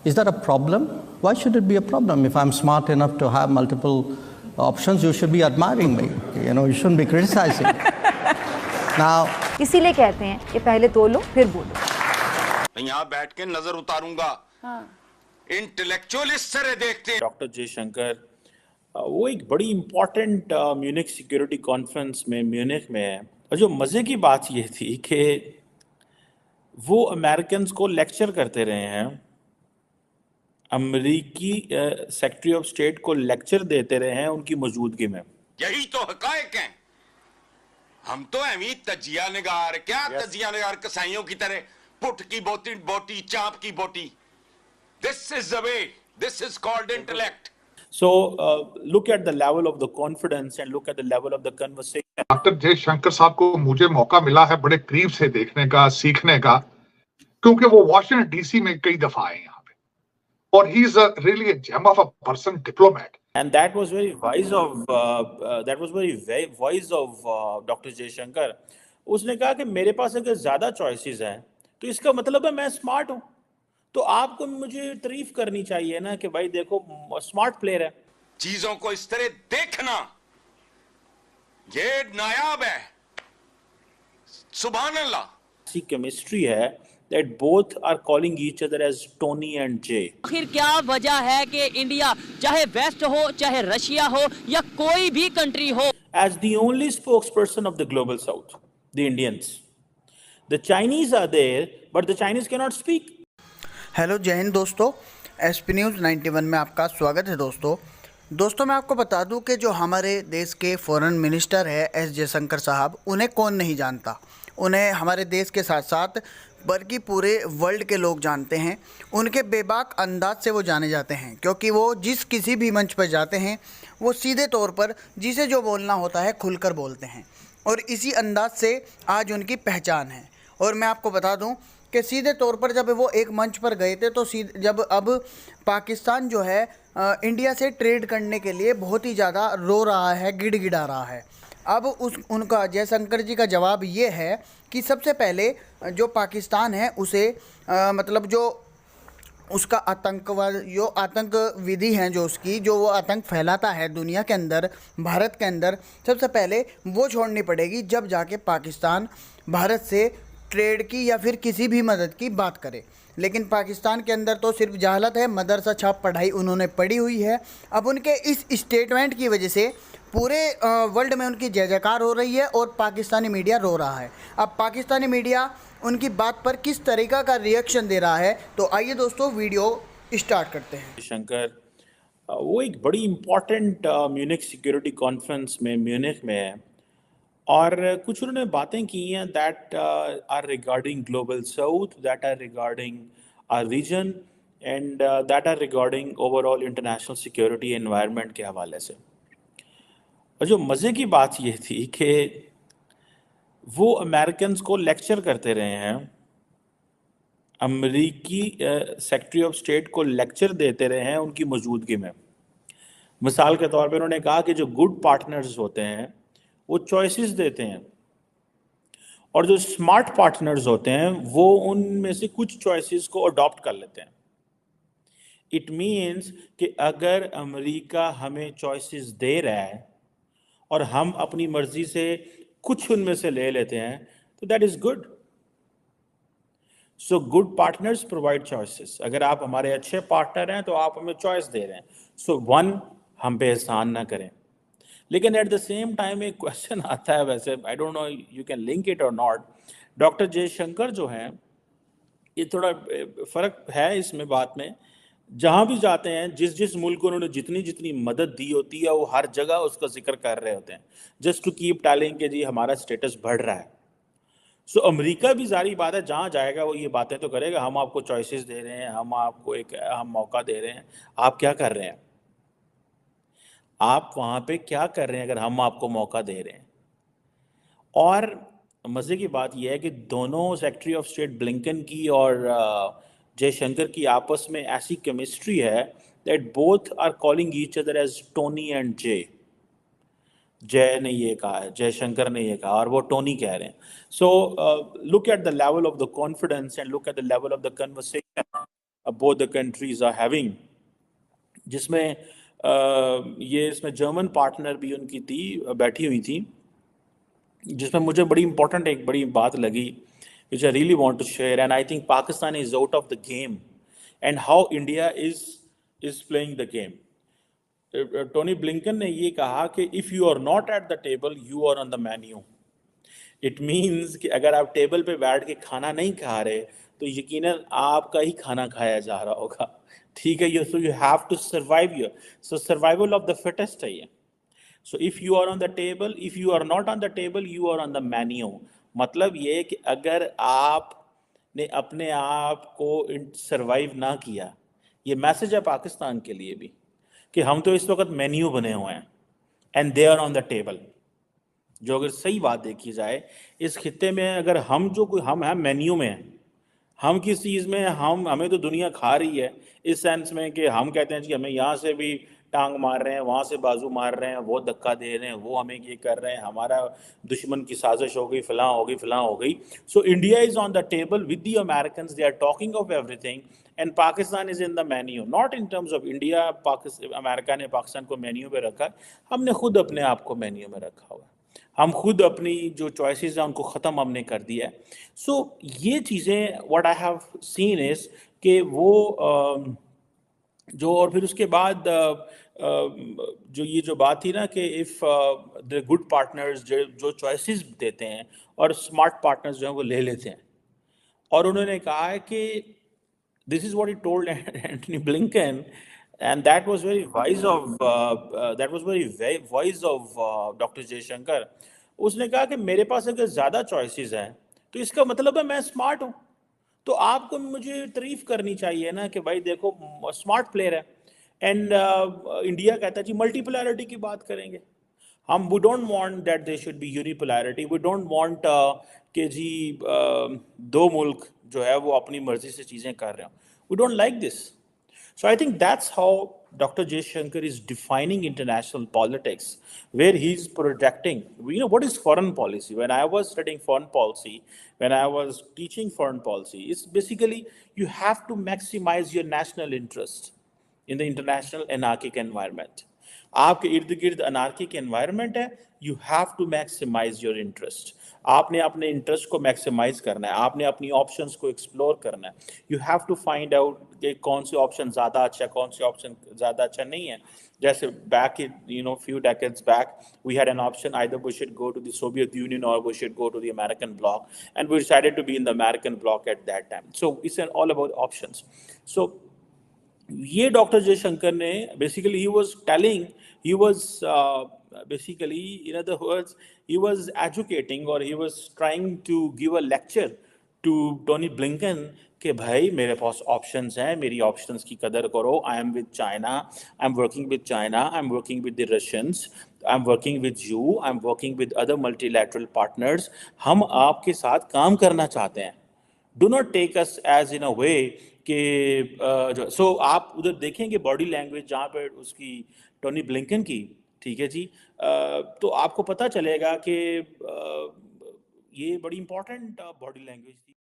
Is that a problem? Why should it be a problem? If I'm smart enough to have multiple options, you should be admiring me. You shouldn't be criticizing me. Now, इसीलिए कहते हैं कि पहले तोलो फिर बोलो. यहाँ बैठ के नजर उतारूंगा. इंटेलेक्चुअलिस्ट से देखते हैं. डॉक्टर जयशंकर वो एक बड़ी इम्पॉर्टेंट म्यूनिक सिक्योरिटी कॉन्फ्रेंस में म्यूनिक में है, और जो मज़े की बात ये थी कि वो अमेरिकन्स को लेक्चर करते रहे हैं, अमेरिकी सेक्रेटरी ऑफ स्टेट को लेक्चर देते रहे हैं उनकी मौजूदगी में. यही तो हकायक हैं. हम तो अमी तजिया निगार, क्या तजिया निगार कसाईयों की तरह पुट की बोटी बोटी चाप की बोटी. This is the way. This is called intellect. So look at the level of the confidence and look at the level of the conversation. Doctor Jaishankar साहब को मुझे मौका मिला है बड़े करीब से देखने का, सीखने का, क्योंकि वो वॉशिंगटन डीसी में कई दफा आए यहाँ पे, और he is really a gem of a person, diplomat. And that was very wise of Dr. Jaishankar. उसने कहा कि मेरे पास अगर ज्यादा चॉइसेस हैं तो इसका मतलब है मैं स्मार्ट हूँ, तो आपको मुझे तारीफ करनी चाहिए ना कि भाई देखो स्मार्ट प्लेयर है. चीजों को इस तरह देखना ये नायाब है. सुभान अल्लाह. ऐसी केमिस्ट्री है that both are calling each other as Tony and Jay. आखिर क्या वजह है कि इंडिया, चाहे वेस्ट हो, चाहे रशिया हो, या कोई भी कंट्री हो, as the only spokesperson of the global south, the Indians, the Chinese are there but the Chinese cannot speak. Hello जय हिंद दोस्तों, एसपी न्यूज़ 91 में आपका स्वागत है. दोस्तों मैं आपको बता दूं कि जो हमारे देश के फॉरेन मिनिस्टर है एस जयशंकर साहब, उन्हें कौन नहीं जानता. उन्हें हमारे देश के साथ साथ बल्कि पूरे वर्ल्ड के लोग जानते हैं. उनके बेबाक अंदाज से वो जाने जाते हैं, क्योंकि वो जिस किसी भी मंच पर जाते हैं वो सीधे तौर पर जिसे जो बोलना होता है खुलकर बोलते हैं, और इसी अंदाज से आज उनकी पहचान है. और मैं आपको बता दूं कि सीधे तौर पर जब वो एक मंच पर गए थे तो जब अब पाकिस्तान जो है इंडिया से ट्रेड करने के लिए बहुत ही ज़्यादा रो रहा है, गिड़गिड़ा रहा है, अब उनका जयशंकर जी का जवाब ये है कि सबसे पहले जो पाकिस्तान है उसे मतलब जो उसका आतंकवाद, जो आतंक विधि हैं जो उसकी, जो वो आतंक फैलाता है दुनिया के अंदर, भारत के अंदर, सबसे पहले वो छोड़नी पड़ेगी, जब जाके पाकिस्तान भारत से ट्रेड की या फिर किसी भी मदद की बात करे. लेकिन पाकिस्तान के अंदर तो सिर्फ जहालत है, मदरसा छाप पढ़ाई उन्होंने पढ़ी हुई है. अब उनके इस स्टेटमेंट की वजह से पूरे वर्ल्ड में उनकी जय जयकार हो रही है और पाकिस्तानी मीडिया रो रहा है. अब पाकिस्तानी मीडिया उनकी बात पर किस तरीक़ा का रिएक्शन दे रहा है, तो आइए दोस्तों वीडियो स्टार्ट करते हैं. शंकर वो एक बड़ी इम्पॉर्टेंट म्यूनिक सिक्योरिटी कॉन्फ्रेंस में म्यूनिक में है, और कुछ उन्होंने बातें की हैं that are regarding global south, that are regarding our region, and that are regarding overall international security environment के हवाले से. और जो मज़े की बात ये थी कि वो अमेरिकन्स को लेक्चर करते रहे हैं, अमेरिकी सेक्रेटरी ऑफ स्टेट को लेक्चर देते रहे हैं उनकी मौजूदगी में. मिसाल के तौर पे उन्होंने कहा कि जो गुड पार्टनर्स होते हैं वो चॉइसेस देते हैं, और जो स्मार्ट पार्टनर्स होते हैं वो उनमें से कुछ चॉइसेस को अडॉप्ट कर लेते हैं. इट मीन्स कि अगर अमेरिका हमें चॉइसेस दे रहा है और हम अपनी मर्जी से कुछ उनमें से ले लेते हैं तो that is good. So good partners provide choices. अगर आप हमारे अच्छे पार्टनर हैं तो आप हमें चॉइस दे रहे हैं. सो वन, हम पे एहसान ना करें. लेकिन एट द सेम टाइम एक क्वेश्चन आता है, वैसे I don't know you can link it और नॉट. डॉक्टर जयशंकर जो हैं, ये थोड़ा फ़र्क है इसमें बात में, जहाँ भी जाते हैं जिस मुल्क को उन्होंने जितनी मदद दी होती है वो हर जगह उसका जिक्र कर रहे होते हैं, जस्ट टू कीप टेलिंग कि जी हमारा स्टेटस बढ़ रहा है. सो अमेरिका भी जारी बात है जहाँ जाएगा वो ये बातें तो करेगा, हम आपको चॉइसेस दे रहे हैं, हम आपको एक अहम मौका दे रहे हैं, आप क्या कर रहे हैं, आप वहाँ पे क्या कर रहे हैं अगर हम आपको मौका दे रहे हैं. और मज़े की बात यह है कि दोनों सेक्रेटरी ऑफ स्टेट ब्लिंकन की और जयशंकर की आपस में ऐसी केमिस्ट्री है that both are calling each other as Tony and J. Jay ने ये कहा है, जयशंकर ने ये कहा, और वो टोनी कह रहे हैं. So look at the level of the confidence and look at the level of the conversation. both the countries are having, जिसमें ये इसमें जर्मन पार्टनर भी उनकी थी, बैठी हुई थी, जिसमें मुझे बड़ी इंपॉर्टेंट एक बड़ी बात लगी, which I really want to share, and I think Pakistan is out of the game, and how India is playing the game. Tony Blinken ने ये कहा कि if you are not at the table, you are on the menu. It means कि अगर आप table पे बैठ के खाना नहीं खा रहे तो यकीनन आपका ही खाना खाया जा रहा होगा, ठीक है. So you have to survive here. So survival of the fittest है ये. So if you are on the table, if you are not on the table, you are on the menu. मतलब ये कि अगर आपने अपने आप को सर्वाइव ना किया, ये मैसेज है पाकिस्तान के लिए भी कि हम तो इस वक्त मेन्यू बने हुए हैं, and they are on the table. जो अगर सही बात देखी जाए इस खित्ते में, अगर हम हैं मेन्यू में हैं, हम किस चीज़ में, हमें तो दुनिया खा रही है इस सेंस में कि हम कहते हैं जी हमें यहाँ से भी टांग मार रहे हैं, वहाँ से बाजू मार रहे हैं, वो धक्का दे रहे हैं, वो हमें ये कर रहे हैं, हमारा दुश्मन की साजिश हो गई, फलां हो गई. So India is on the table with the Americans, they are talking of everything, and Pakistan is in the menu. Not in terms of India, America ने पाकिस्तान को मेन्यू पे रखा, हमने खुद अपने आप को मेन्यू में रखा हुआ है. हम खुद अपनी जो चॉइसेस हैं उनको ख़त्म हमने कर दिया है. सो ये चीज़ें what I have seen is कि वो जो, और फिर उसके बाद जो ये जो बात थी ना कि इफ़ द गुड पार्टनर्स जो चॉइसेस देते हैं और स्मार्ट पार्टनर्स जो हैं वो ले लेते हैं, और उन्होंने कहा है कि this is what he told Antony Blinken, and that was very wise of doctor Jaishankar. उसने कहा कि मेरे पास अगर ज़्यादा चॉइसेस हैं तो इसका मतलब है मैं स्मार्ट हूँ, तो आपको मुझे तारीफ करनी चाहिए ना कि भाई देखो स्मार्ट प्लेयर है. एंड इंडिया कहता है जी मल्टीपोलैरिटी की बात करेंगे हम. We don't want that they should be unipolarity. We don't want कि जी दो मुल्क जो है वो अपनी मर्जी से चीज़ें कर रहे हो. We don't like this. So I think that's how Dr. Jaishankar is defining international politics, where he's projecting, what is foreign policy? When I was studying foreign policy, when I was teaching foreign policy, it's basically you have to maximize your national interest in the international anarchic environment. आपके इर्द गिर्द anarchic environment है, you have to maximise your interest. आपने अपने interest को maximise करना है, आपने अपनी ऑप्शंस को एक्सप्लोर करना है. You have to find out कि कौन सी ऑप्शन ज़्यादा अच्छा है, कौन सी ऑप्शन ज़्यादा अच्छा नहीं है. जैसे back in few decades back we had an option, either we should go to the Soviet Union or we should go to the American bloc, and we decided to be in the American bloc at that time. So it's all about options. So ये doctor Jaishankar ने basically he was basically, in other words, he was educating or he was trying to give a lecture to Tony Blinken कि भाई मेरे पास options हैं, मेरी options की कदर करो. I am with China, I am working with China, I am working with the Russians, I am working with you, I am working with other multilateral partners. हम आपके साथ काम करना चाहते हैं. Do not take us as in a way कि so आप उधर देखेंगे बॉडी लैंग्वेज जहाँ पर उसकी टोनी ब्लिंकन की, ठीक है जी, तो आपको पता चलेगा कि ये बड़ी इंपॉर्टेंट बॉडी लैंग्वेज थी.